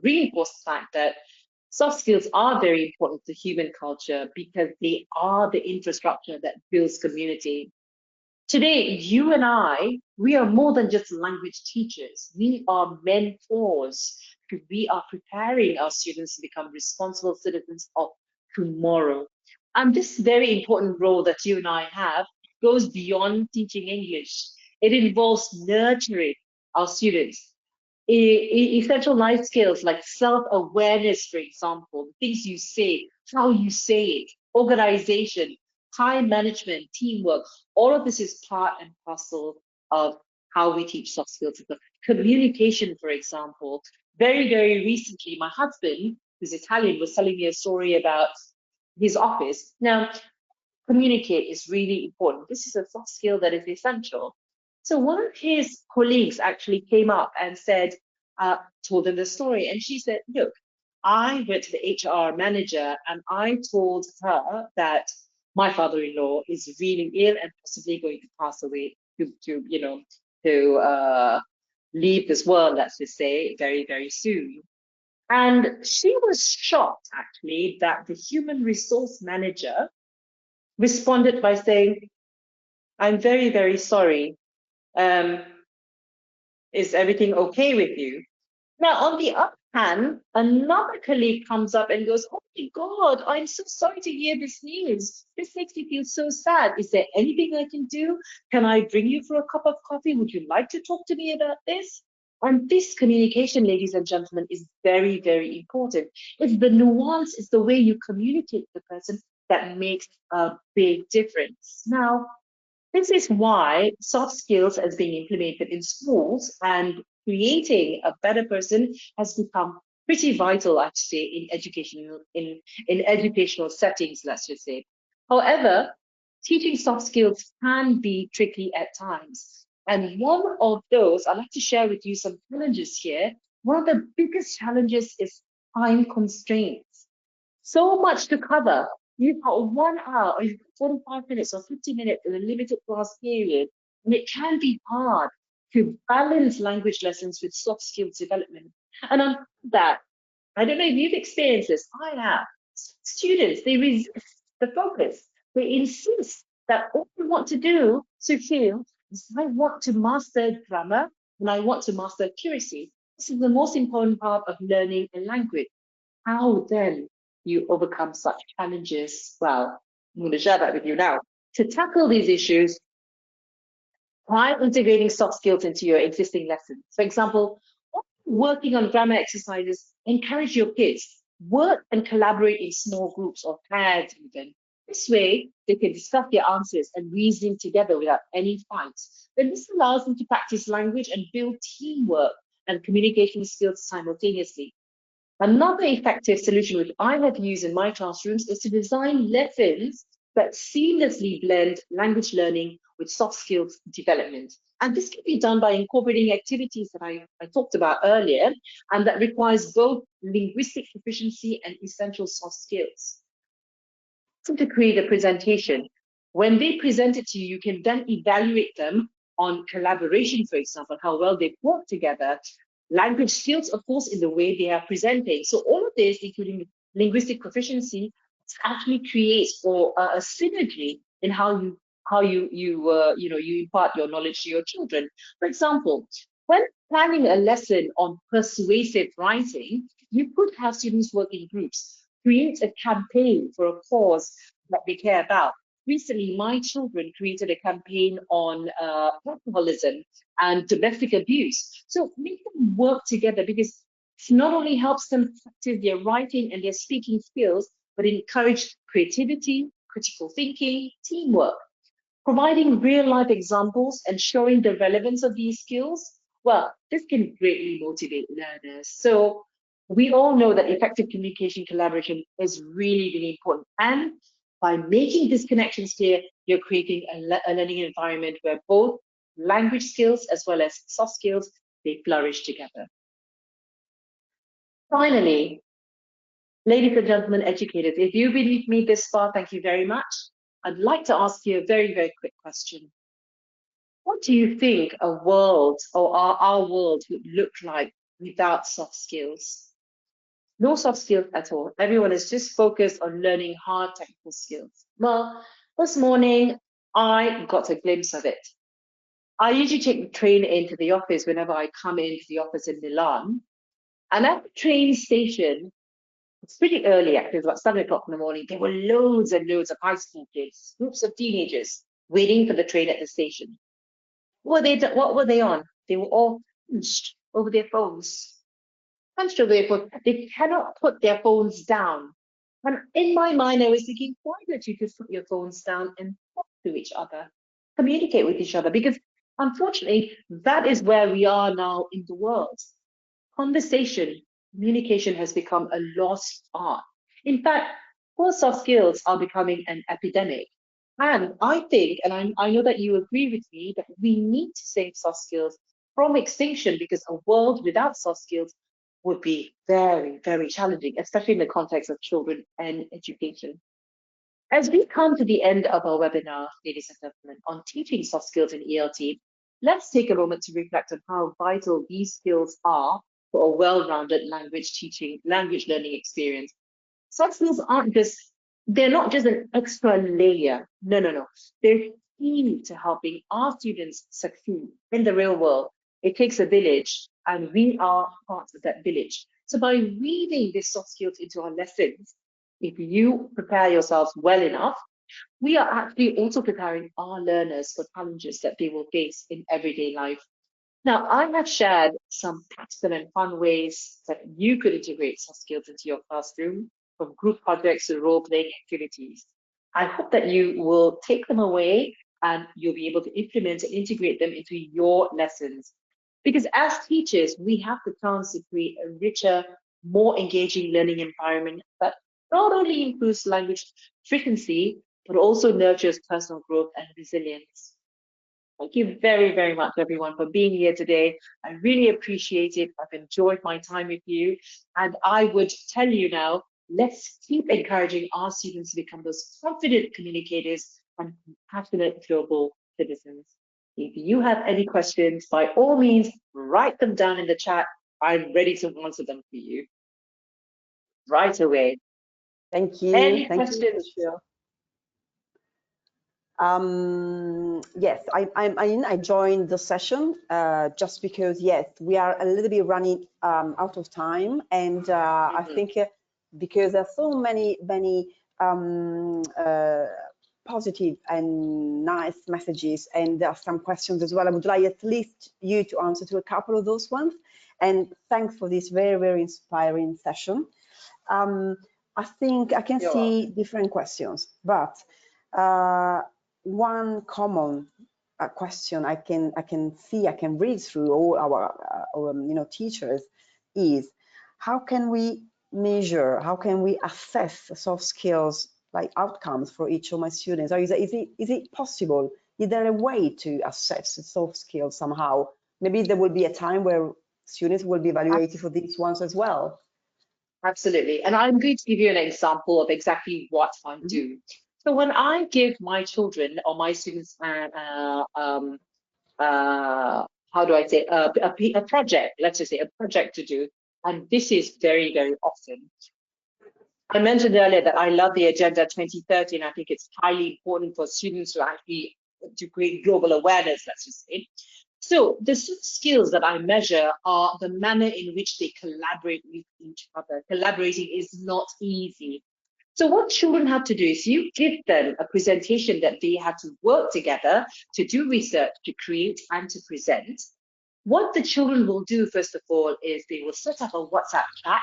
reinforce the fact that soft skills are very important to human culture, because they are the infrastructure that builds community. Today, you and I, we are more than just language teachers. We are mentors, because we are preparing our students to become responsible citizens of tomorrow. And this very important role that you and I have goes beyond teaching English. It involves nurturing our students. Essential life skills like self-awareness, for example, the things you say, how you say it, organization, time management, teamwork, all of this is part and parcel of how we teach soft skills. Communication, for example. Very, very recently, my husband, who's Italian, was telling me a story about his office. Now, communicate is really important. This is a soft skill that is essential. So one of his colleagues actually came up and said, told him the story. And she said, look, I went to the HR manager and I told her that my father-in-law is really ill and possibly going to pass away to leave this world, let's just say, very, very soon. And she was shocked, actually, that the human resource manager responded by saying, I'm very, very sorry. Um, is everything okay with you? Now, on the other hand, another colleague comes up and goes, oh my God, I'm so sorry to hear this news. This makes me feel so sad. Is there anything I can do? Can I bring you for a cup of coffee? Would you like to talk to me about this? And this communication, ladies and gentlemen, is very, very important. It's the nuance, it's the way you communicate with the person that makes a big difference. Now, this is why soft skills is being implemented in schools, and creating a better person has become pretty vital, I'd say, in educational settings, let's just say. However, teaching soft skills can be tricky at times. And one of those, I'd like to share with you some challenges here. One of the biggest challenges is time constraints. So much to cover. You've got 1 hour, or you've got 45 minutes or 50 minutes in a limited class period, and it can be hard to balance language lessons with soft skills development. And on that, I don't know if you've experienced this, I have. Students, they resist the focus. They insist that all they want to do, Sushil, is I want to master grammar and I want to master accuracy. This is the most important part of learning a language. How then you overcome such challenges? Well, I'm going to share that with you now. To tackle these issues, try integrating soft skills into your existing lessons. For example, working on grammar exercises, encourage your kids, work and collaborate in small groups or pairs even. This way, they can discuss their answers and reason together without any fights. Then this allows them to practice language and build teamwork and communication skills simultaneously. Another effective solution which I have used in my classrooms is to design lessons that seamlessly blend language learning with soft skills development. And this can be done by incorporating activities that I talked about earlier, and that requires both linguistic proficiency and essential soft skills. To create a presentation. When they present it to you, you can then evaluate them on collaboration, for example, how well they've worked together, language skills, of course, in the way they are presenting. So all of this, including linguistic proficiency, actually creates or a synergy in how you impart your knowledge to your children. For example, when planning a lesson on persuasive writing, you could have students work in groups, create a campaign for a cause that they care about. Recently, my children created a campaign on alcoholism and domestic abuse. So make them work together, because it not only helps them practice their writing and their speaking skills, but encourage creativity, critical thinking, teamwork. Providing real life examples and showing the relevance of these skills, well, this can greatly motivate learners. So we all know that effective communication collaboration is really, really important. And by making these connections clear, you're creating a learning environment where both language skills as well as soft skills, they flourish together. Finally, ladies and gentlemen, educators, if you've been with me this far, thank you very much. I'd like to ask you a very, very quick question. What do you think a world, or our world, would look like without soft skills? No soft skills at all. Everyone is just focused on learning hard technical skills. Well, this morning I got a glimpse of it. I usually take the train into the office whenever I come into the office in Milan. And at the train station, it's pretty early, actually, it's about 7 o'clock in the morning. There were loads and loads of high school kids, groups of teenagers waiting for the train at the station. What were they on? They were all hunched over their phones. Hunched over their phones. They cannot put their phones down. And in my mind, I was thinking, why don't you just put your phones down and talk to each other, communicate with each other? Because unfortunately, that is where we are now in the world. Conversation, communication has become a lost art. In fact, poor soft skills are becoming an epidemic. And I think, and I know that you agree with me, that we need to save soft skills from extinction, because a world without soft skills would be very, very challenging, especially in the context of children and education. As we come to the end of our webinar, ladies and gentlemen, on teaching soft skills in ELT, let's take a moment to reflect on how vital these skills are for a well-rounded language learning experience. Soft skills they're not just an extra layer. No, no, no. They're key to helping our students succeed in the real world. It takes a village, and we are part of that village. So by weaving these soft skills into our lessons, if you prepare yourselves well enough, we are actually also preparing our learners for challenges that they will face in everyday life. Now, I have shared some practical and fun ways that you could integrate soft skills into your classroom, from group projects to role-playing activities. I hope that you will take them away and you'll be able to implement and integrate them into your lessons. Because as teachers, we have the chance to create a richer, more engaging learning environment that not only improves language proficiency, but also nurtures personal growth and resilience. Thank you very, very much, everyone, for being here today. I really appreciate it. I've enjoyed my time with you. And I would tell you now, let's keep encouraging our students to become those confident communicators and compassionate global citizens. If you have any questions, by all means, write them down in the chat. I'm ready to answer them for you right away. Thank you. Any Thank questions? you, yes, I joined the session just because, yes, we are a little bit running out of time. And I think because there are so many positive and nice messages, and there are some questions as well, I would like at least you to answer to a couple of those ones. And thanks for this very, very inspiring session. I think I can see different questions, but one common question I can read through all our teachers is, how can we measure, how can we assess soft skills like outcomes for each of my students? Or is it possible? Is there a way to assess soft skills somehow? Maybe there will be a time where students will be evaluated for these ones as well. Absolutely. And I'm going to give you an example of exactly what I do. So when I give my children or my students how do I say, a project, let's just say a project to do, and this is very, very often. I mentioned earlier that I love the Agenda 2030, and I think it's highly important for students to actually to create global awareness, let's just say. So the soft skills that I measure are the manner in which they collaborate with each other. Collaborating is not easy. So what children have to do is you give them a presentation that they have to work together to do research, to create and to present. What the children will do, first of all, is they will set up a WhatsApp chat,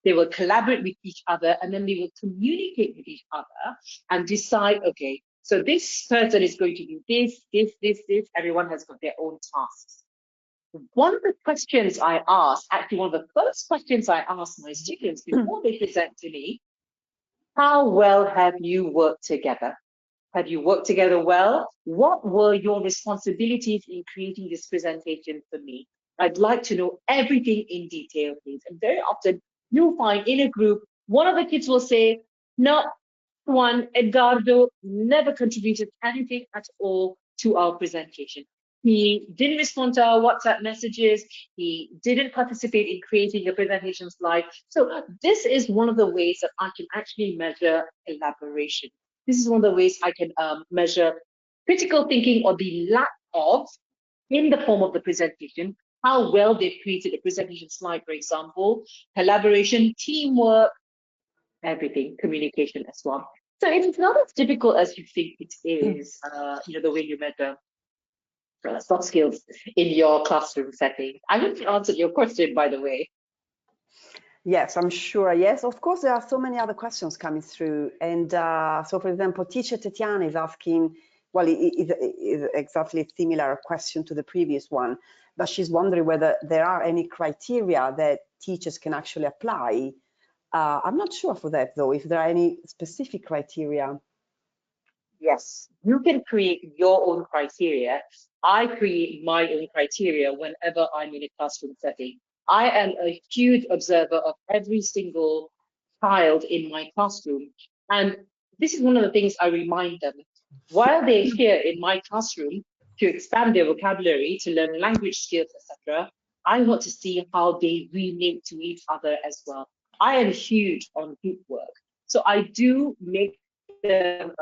they will collaborate with each other, and then they will communicate with each other and decide, okay, so this person is going to do this. Everyone has got their own tasks. One of the questions I ask, actually one of the first questions I ask my students before they present to me, how well have you worked together? Have you worked together well? What were your responsibilities in creating this presentation for me? I'd like to know everything in detail, please. And very often you'll find in a group, one of the kids will say, no, Edgardo never contributed anything at all to our presentation. He didn't respond to our WhatsApp messages. He didn't participate in creating a presentation slide. So this is one of the ways that I can actually measure collaboration. This is one of the ways I can measure critical thinking or the lack of in the form of the presentation, how well they've created a presentation slide, for example, collaboration, teamwork, everything, communication as well. So it's not as difficult as you think it is, the way you measure soft skills in your classroom setting. I hope I answered your question, by the way. Yes, I'm sure. Yes, of course, there are so many other questions coming through. And so, for example, teacher Tatiana is asking, well, it is exactly a similar question to the previous one, but she's wondering whether there are any criteria that teachers can actually apply. I'm not sure for that, though, if there are any specific criteria. Yes, you can create your own criteria. I create my own criteria whenever I'm in a classroom setting. I am a huge observer of every single child in my classroom. And this is one of the things I remind them. While they're here in my classroom to expand their vocabulary, to learn language skills, etc., I want to see how they relate to each other as well. I am huge on group work. So I do make them,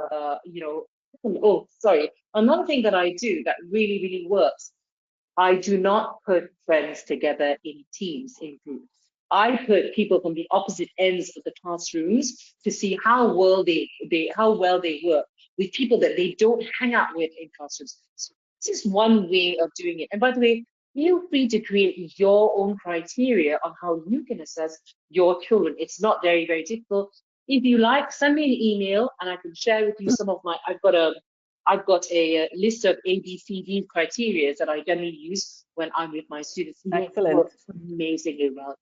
oh, sorry. Another thing that I do that really, really works, I do not put friends together in teams, in groups. I put people from the opposite ends of the classrooms to see how well they work with people that they don't hang out with in classrooms. So this is one way of doing it. And by the way, feel free to create your own criteria on how you can assess your children. It's not very, very difficult. If you like, send me an email and I can share with you some of my, I've got a list of A, B, C, D criteria that I generally use when I'm with my students. And it Excellent. works amazingly well.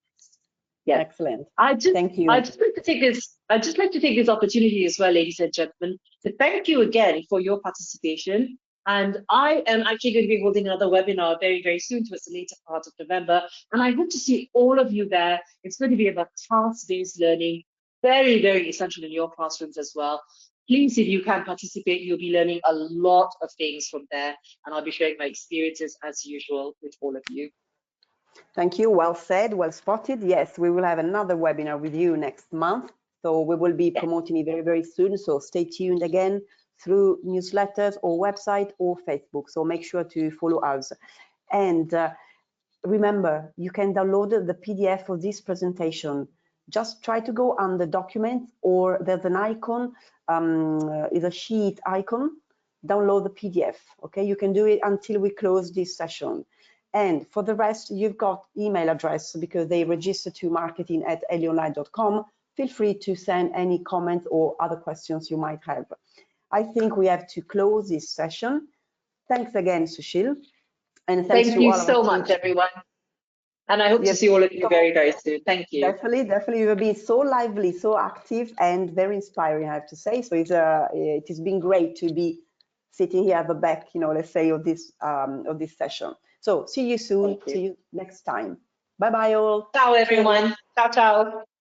Yeah. Excellent. Thank you. I'd just like to take this opportunity as well, ladies and gentlemen, to thank you again for your participation. And I am actually going to be holding another webinar very, very soon towards the later part of November. And I hope to see all of you there. It's going to be about task-based learning, very, very essential in your classrooms as well. Please, if you can participate, you'll be learning a lot of things from there. And I'll be sharing my experiences as usual with all of you. Thank you. Well said, well spotted. Yes, we will have another webinar with you next month. So we will be promoting it very, very soon. So stay tuned again through newsletters or website or Facebook. So make sure to follow us. And remember, you can download the PDF of this presentation. Just try to go under documents, or there's an icon, is a sheet icon. Download the PDF. Okay, you can do it until we close this session. And for the rest, you've got email address because they register to marketing@elionline.com. Feel free to send any comments or other questions you might have. I think we have to close this session. Thanks again, Sushil. And thanks Thank to you all so our much, teachers. everyone. And I hope to see all of you very, very soon. Thank you. Definitely, definitely. You have been so lively, so active, and very inspiring, I have to say. So it has been great to be sitting here at the back, let's say, of this session. So see you soon. See you next time. Bye bye all. Ciao, everyone. Ciao, ciao.